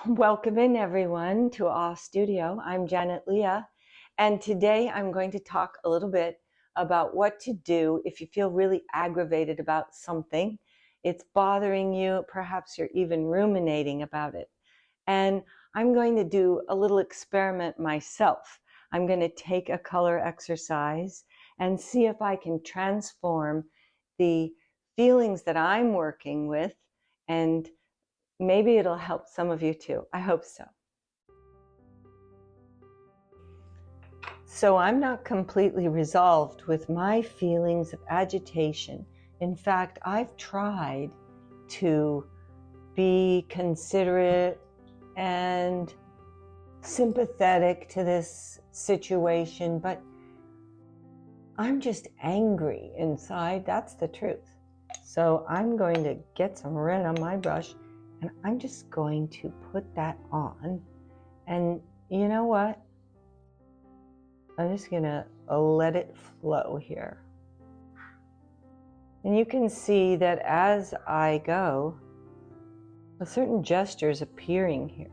Welcome in everyone to Awe Studio. I'm Janet Leah, and today I'm going to talk a little bit about what to do if you feel really aggravated about something. It's bothering you, perhaps you're even ruminating about it. And I'm going to do a little experiment myself. I'm going to take a color exercise and see if I can transform the feelings that I'm working with, and maybe it'll help some of you too. I hope so. So I'm not completely resolved with my feelings of agitation. In fact, I've tried to be considerate and sympathetic to this situation, but I'm just angry inside. That's the truth. So I'm going to get some red on my brush and I'm just going to put that on. And you know what? I'm just going to let it flow here. And you can see that as I go, a certain gesture is appearing here,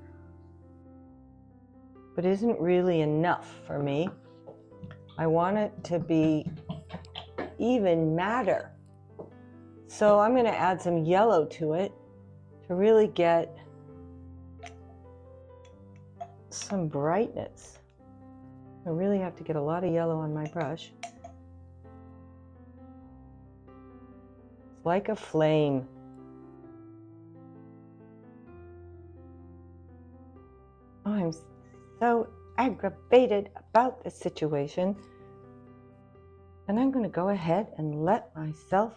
but isn't really enough for me. I want it to be even madder. So I'm going to add some yellow to it to really get some brightness. I really have to get a lot of yellow on my brush. It's like a flame. Oh, I'm so aggravated about this situation. And I'm going to go ahead and let myself.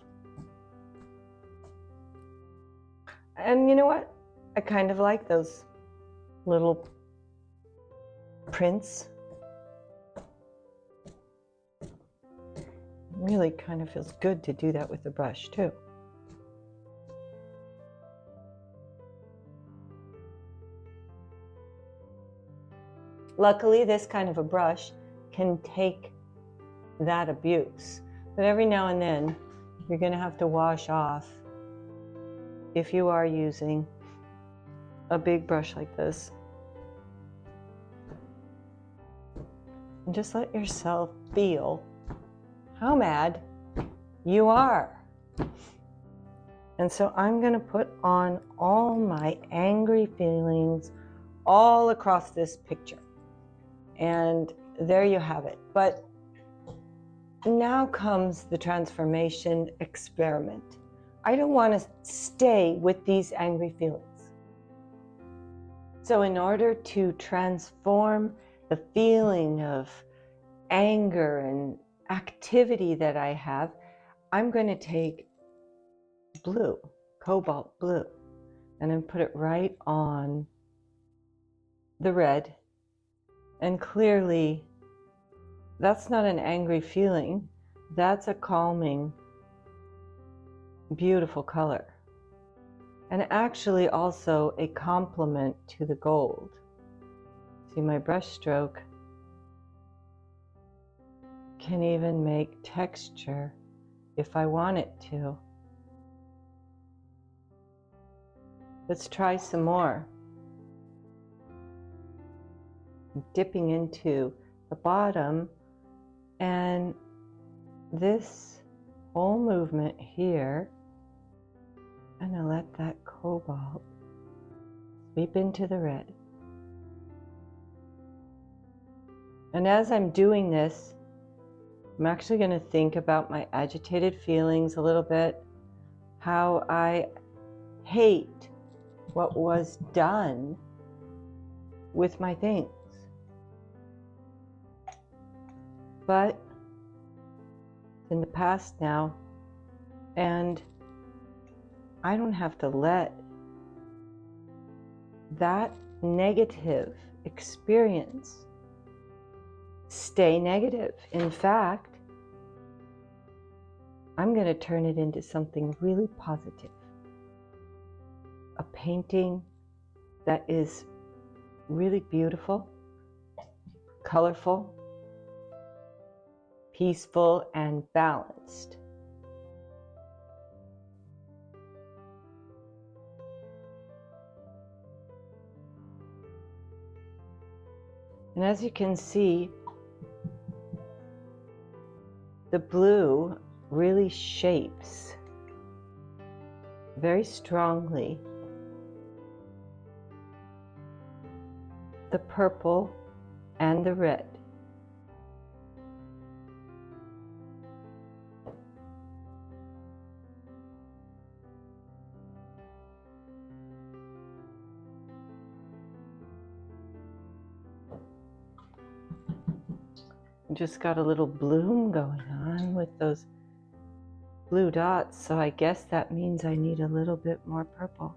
And you know what? I kind of like those little prints. It really kind of feels good to do that with the brush too. Luckily, this kind of a brush can take that abuse, but every now and then you're going to have to wash off if you are using a big brush like this. And just let yourself feel how mad you are. And so I'm going to put on all my angry feelings all across this picture. And there you have it. But now comes the transformation experiment. I don't want to stay with these angry feelings. So in order to transform the feeling of anger and activity that I have, I'm going to take blue, cobalt blue, and then put it right on the red. And clearly, that's not an angry feeling. That's a calming, beautiful color. And actually also a complement to the gold. See, my brush stroke can even make texture if I want it to. Let's try some more. I'm dipping into the bottom, and this whole movement here, I'm going to let that cobalt sweep into the red. And as I'm doing this, I'm actually going to think about my agitated feelings a little bit, how I hate what was done with my things. But it's in the past now, and I don't have to let that negative experience stay negative. In fact, I'm going to turn it into something really positive. A painting that is really beautiful, colorful, peaceful, and balanced. And as you can see, the blue really shapes very strongly the purple and the red. Just got a little bloom going on with those blue dots, so I guess that means I need a little bit more purple.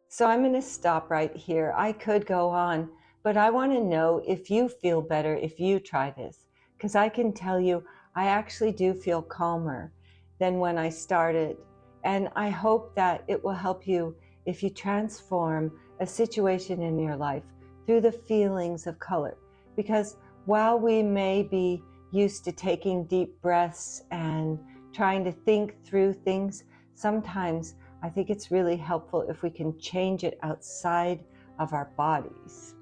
So I'm going to stop right here. I could go on, but I want to know if you feel better if you try this, because I can tell you I actually do feel calmer than when I started. And I hope that it will help you if you transform a situation in your life through the feelings of color. Because while we may be used to taking deep breaths and trying to think through things, sometimes I think it's really helpful if we can change it outside of our bodies.